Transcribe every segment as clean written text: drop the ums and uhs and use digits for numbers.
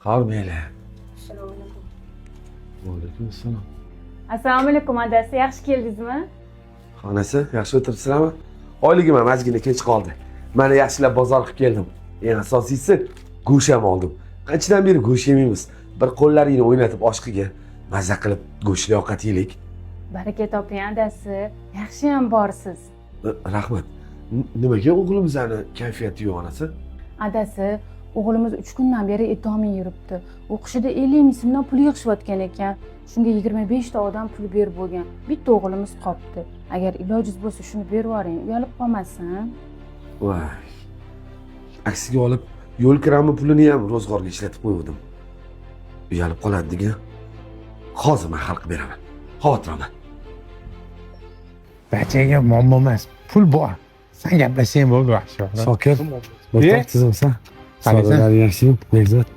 Har mayli. Assalomu alaykum. Va alaykum assalom. Assalomu alaykum adasi, yaxshi keldingizmi? Xonasi, yaxshi o'tiribsizlarmi? Oyligim ham ozgina kech qoldi. Mana yaxshilab bozor qilib keldim. Eng asosiysi go'sht ham oldim. Qanchadan beri go'sht yemaymiz. Bir qo'llaringni o'ynatib oshqiga mazza qilib go'shtli ovqat yeylik. Baraka toping adasi, yaxshi ham borsiz. Rahmat. Nimaga o'g'limizning kayfiyati yo'q onasi? Adasi, o'g'limiz 3 kundan beri etoming yuribdi. O'qishida 50 ming so'mdan pul yig'ishayotgan ekan. Shunga 25 ta odam pul berib bo'lgan. Bitta o'g'limiz qoldi. Agar ilojingiz bo'lsa shuni berib yuboring, uyalib qolmasin. Voy. Aksiga olib, yo'l kirami pulini ham ro'zg'orga ishlatib qo'ydim. Uyalib qoladi degan. Hozir men hal qilib beraman. Xavotir olma. Barchaga muammo emas, pul bor. Sen gaplashsang bo'ldi yaxshi. Shokir, o'rtoq tizimsan. Savdolar yaxshimi? Bekzod.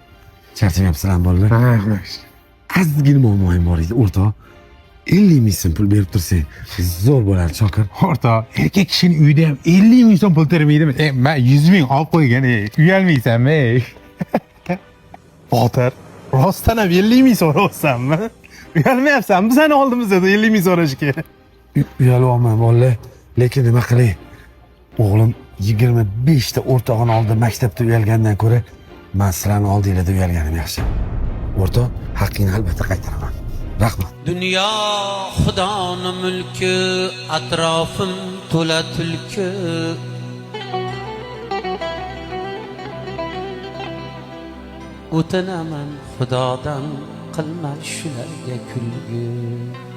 Charchamayapsizlarmi bolalar? Ha, yaxshi. Ozgina muammoim bor edi, o'rtoq. 50 ming so'm pul berib tursang, zo'r bo'lardi, Shokir. O'rtoq, erkak kishining uyida ham 50 ming so'm pul termaydimi? Men 100 ming olib qo'ygan, uyalmaysanmi? Botir, rostdan ham 50 ming so'rayapsanmi? Uyalmayapsanmi? Bizani oldimizda 50 ming so'rashga. Uyalyapman bolalar, lekin nima qilay? O'g'lim 25 ta o'rtog'ini oldida maktabda uyalgandan ko'ra, men sizlarni oldinglarda uyalganim yaxshi. O'rtoq, haqqingni albatta qaytaraman. Rahmat. Dünya Xudoning mulki, atrofim to'la tulki. O'tinaman Xudodan, qilma shularga kulgi.